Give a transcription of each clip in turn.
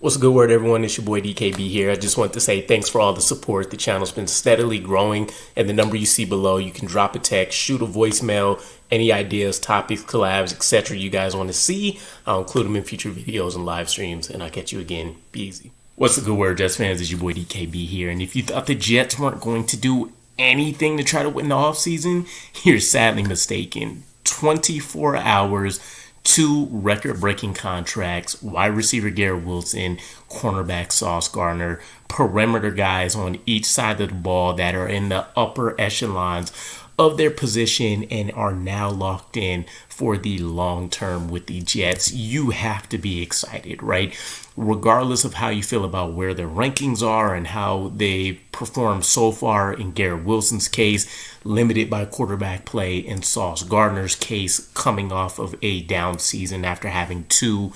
What's a good word, everyone? It's your boy DKB here. I just want to say thanks for all the support. The channel's been steadily growing, and the number you see below, you can drop a text, shoot a voicemail, any ideas, topics, collabs, etc. you guys want to see. I'll include them in future videos and live streams, and I'll catch you again. Be easy. What's a good word, Jets fans? It's your boy DKB here, and if you thought the Jets weren't going to do anything to try to win the offseason, you're sadly mistaken. 24 hours, 2 record-breaking contracts, wide receiver Garrett Wilson, cornerback Sauce Gardner, perimeter guys on each side of the ball that are in the upper echelons of their position and are now locked in for the long term with the Jets. You have to be excited, right? Regardless of how you feel about where their rankings are and how they performed so far in Garrett Wilson's case, limited by quarterback play, in Sauce Gardner's case, coming off of a down season after having 2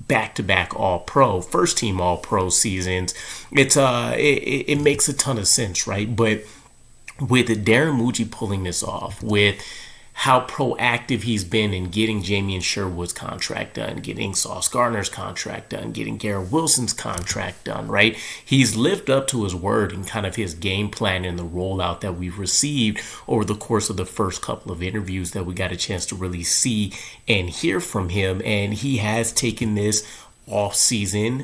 back-to-back all-pro, first-team all-pro seasons. It makes a ton of sense, right? But with Darren Mougey pulling this off, with how proactive he's been in getting Jamie Sherwood's contract done, getting Sauce Gardner's contract done, getting Garrett Wilson's contract done, right? He's lived up to his word and kind of his game plan and the rollout that we've received over the course of the first couple of interviews that we got a chance to really see and hear from him. And he has taken this off season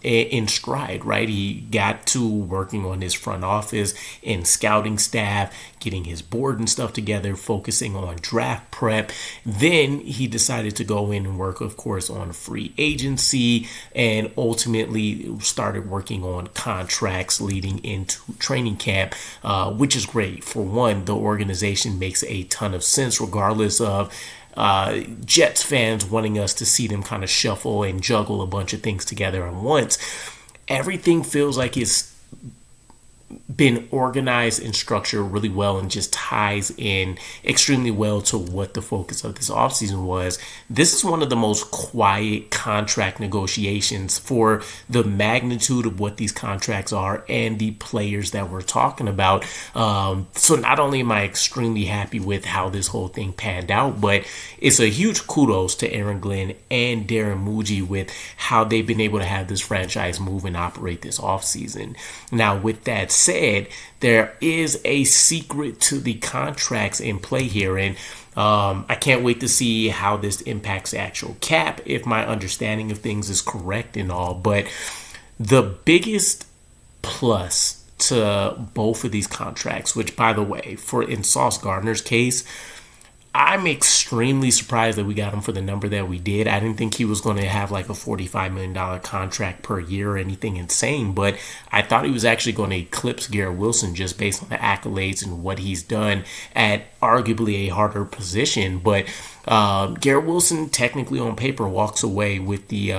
in stride, right? He got to working on his front office and scouting staff, getting his board and stuff together, focusing on draft prep. Then he decided to go in and work, of course, on free agency, and ultimately started working on contracts leading into training camp, which is great. For one, the organization makes a ton of sense, regardless of Jets fans wanting us to see them kind of shuffle and juggle a bunch of things together at once. Everything feels like it's been organized and structured really well and just ties in extremely well to what the focus of this offseason was. This is one of the most quiet contract negotiations for the magnitude of what these contracts are and the players that we're talking about. So not only am I extremely happy with how this whole thing panned out, but it's a huge kudos to Aaron Glenn and Darren Mougey with how they've been able to have this franchise move and operate this offseason. Now, with that said, there is a secret to the contracts in play here, and I can't wait to see how this impacts the actual cap, if my understanding of things is correct and all. But the biggest plus to both of these contracts, which, by the way, in Sauce Gardner's case, I'm extremely surprised that we got him for the number that we did. I didn't think he was going to have like a $45 million contract per year or anything insane, but I thought he was actually going to eclipse Garrett Wilson just based on the accolades and what he's done at arguably a harder position. But Garrett Wilson, technically on paper, walks away with the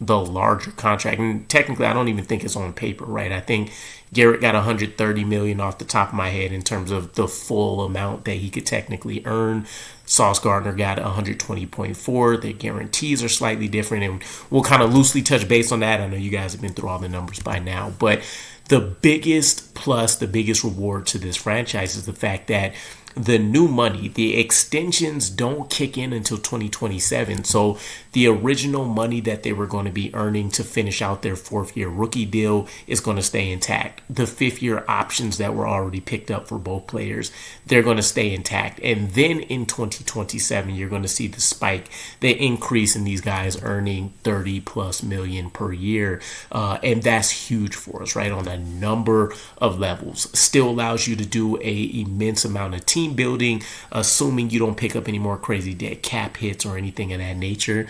larger contract. And technically, I don't even think it's on paper, right? I think Garrett got $130 million off the top of my head in terms of the full amount that he could technically earn. Sauce Gardner got 120.4. The guarantees are slightly different, and we'll kind of loosely touch base on that. I know you guys have been through all the numbers by now, but the biggest plus, the biggest reward to this franchise is the fact that the new money, the extensions don't kick in until 2027. So the original money that they were going to be earning to finish out their 4th-year rookie deal is going to stay intact. The 5th-year options that were already picked up for both players, they're going to stay intact. And then in 2027, you're going to see the spike, the increase in these guys earning 30+ million per year. And that's huge for us, right? On a number of levels. Still allows you to do an immense amount of team building, assuming you don't pick up any more crazy dead cap hits or anything of that nature.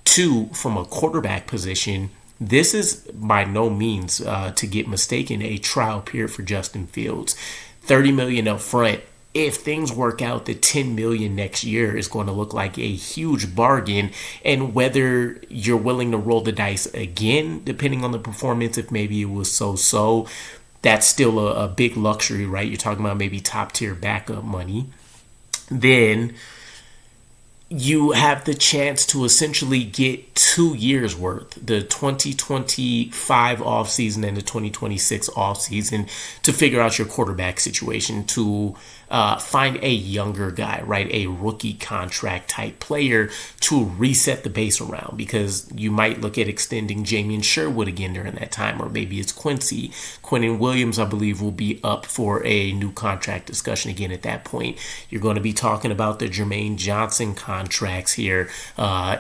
2, from a quarterback position, this is by no means, to get mistaken, a trial period for Justin Fields. $30 million up front. If things work out, the $10 million next year is going to look like a huge bargain. And whether you're willing to roll the dice again, depending on the performance, if maybe it was so-so, that's still a big luxury, right? You're talking about maybe top tier backup money. Then you have the chance to essentially get 2 years worth, the 2025 offseason and the 2026 offseason, to figure out your quarterback situation, to find a younger guy, right? A rookie contract type player to reset the base around, because you might look at extending Jamian Sherwood again during that time, or maybe it's Quincy. Quinnen Williams, I believe, will be up for a new contract discussion again at that point. You're going to be talking about the Jermaine Johnson contracts here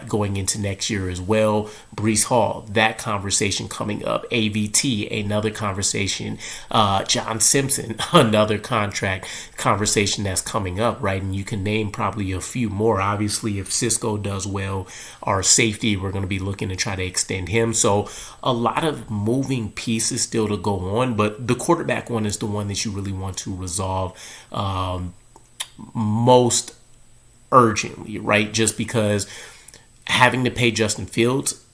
going into next year as well. Breece Hall, that conversation coming up. AVT, another conversation. John Simpson, another contract conversation that's coming up, right? And you can name probably a few more. Obviously, if Cisco does well, our safety, we're going to be looking to try to extend him. So a lot of moving pieces still to go on, but the quarterback one is the one that you really want to resolve most urgently, right? Just because having to pay Justin Fields,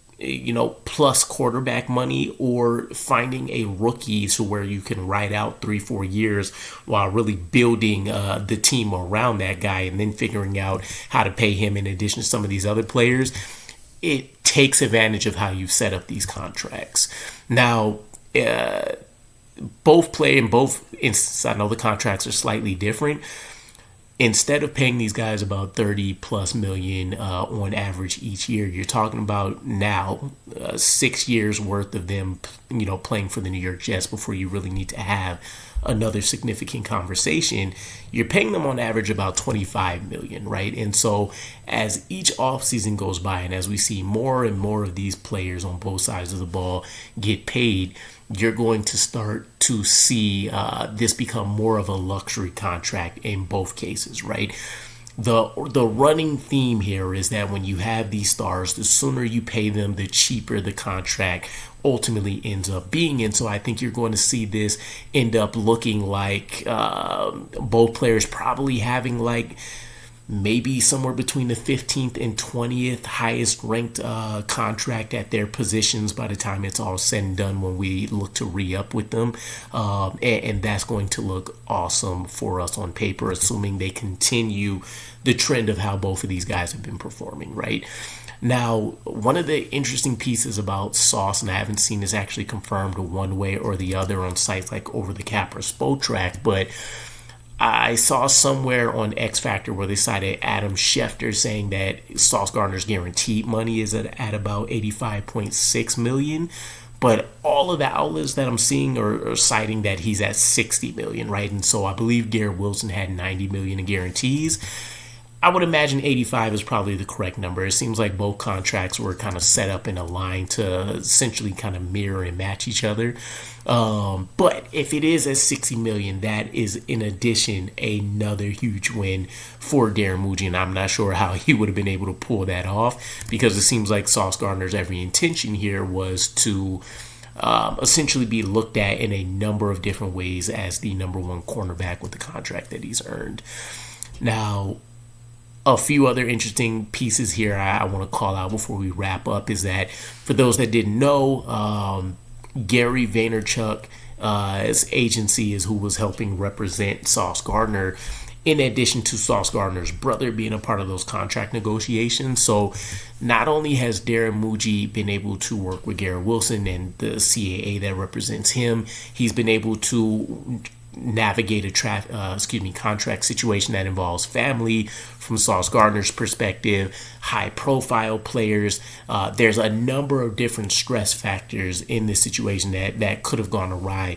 plus quarterback money, or finding a rookie to where you can ride out 3-4 years while really building the team around that guy, and then figuring out how to pay him in addition to some of these other players, it takes advantage of how you set up these contracts. Now, both play in both instances. I know the contracts are slightly different. Instead of paying these guys about 30 plus million on average each year, you're talking about now 6 years worth of them, playing for the New York Jets before you really need to have another significant conversation. You're paying them on average about 25 million, right? And so as each offseason goes by, and as we see more and more of these players on both sides of the ball get paid, you're going to start to see this become more of a luxury contract in both cases, right? The running theme here is that when you have these stars, the sooner you pay them, the cheaper the contract ultimately ends up being. And so I think you're going to see this end up looking like both players probably having like maybe somewhere between the 15th and 20th highest ranked contract at their positions by the time it's all said and done, when we look to re-up with them. And that's going to look awesome for us on paper, assuming they continue the trend of how both of these guys have been performing, right? Now, one of the interesting pieces about Sauce, and I haven't seen this actually confirmed one way or the other on sites like Over the Cap or Spotrac, but I saw somewhere on X Factor where they cited Adam Schefter saying that Sauce Gardner's guaranteed money is at about $85.6 million. But all of the outlets that I'm seeing are citing that he's at $60 million, right? And so I believe Garrett Wilson had $90 million in guarantees. I would imagine 85 is probably the correct number. It seems like both contracts were kind of set up in a line to essentially kind of mirror and match each other. But if it is at 60 million, that is in addition another huge win for Darren Mougey, and I'm not sure how he would have been able to pull that off, because it seems like Sauce Gardner's every intention here was to essentially be looked at in a number of different ways as the number one cornerback with the contract that he's earned. Now, a few other interesting pieces here I want to call out before we wrap up is that, for those that didn't know, Gary Vaynerchuk's agency is who was helping represent Sauce Gardner, in addition to Sauce Gardner's brother being a part of those contract negotiations. So not only has Darren Mougey been able to work with Garrett Wilson and the CAA that represents him, he's been able to navigate a contract situation that involves family from Sauce Gardner's perspective, high profile players. There's a number of different stress factors in this situation that could have gone awry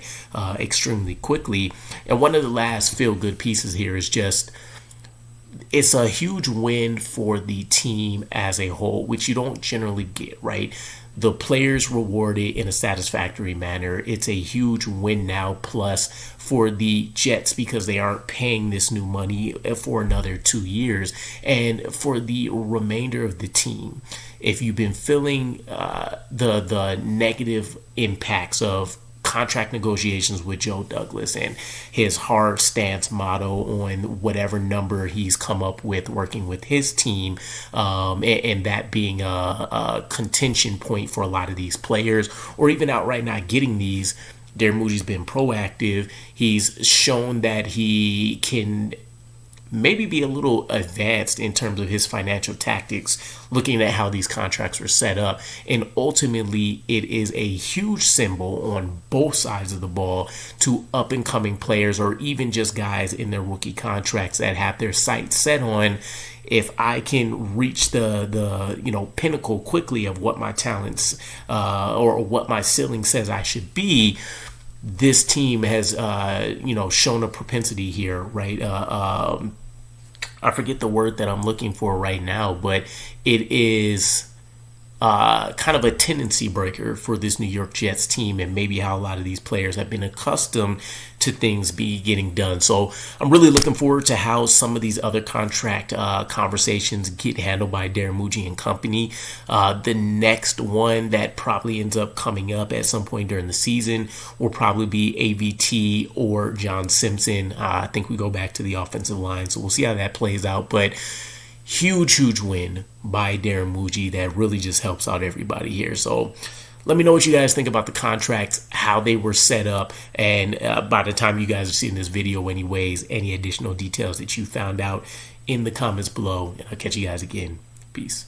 extremely quickly. And one of the last feel good pieces here is just, it's a huge win for the team as a whole, which you don't generally get, right? The players rewarded in a satisfactory manner. It's a huge win now, plus for the Jets, because they aren't paying this new money for another 2 years. And for the remainder of the team, if you've been feeling the negative impacts of contract negotiations with Joe Douglas and his hard stance motto on whatever number he's come up with working with his team, and that being a contention point for a lot of these players, or even outright not getting these, Darren Mougey's been proactive. He's shown that he can maybe be a little advanced in terms of his financial tactics, looking at how these contracts were set up. And ultimately, it is a huge symbol on both sides of the ball to up and coming players, or even just guys in their rookie contracts that have their sights set on, if I can reach the pinnacle quickly of what my talents or what my ceiling says I should be. This team has, shown a propensity here, right? I forget the word that I'm looking for right now, but it is kind of a tendency breaker for this New York Jets team, and maybe how a lot of these players have been accustomed to things be getting done. So I'm really looking forward to how some of these other contract conversations get handled by Darren Mougey and company. The next one that probably ends up coming up at some point during the season will probably be AVT or John Simpson. I think we go back to the offensive line, so we'll see how that plays out. But huge win by Darren Mougey that really just helps out everybody here. So let me know what you guys think about the contracts, how they were set up, and by the time you guys are seeing this video anyways, any additional details that you found out in the comments below. And I'll catch you guys again. Peace.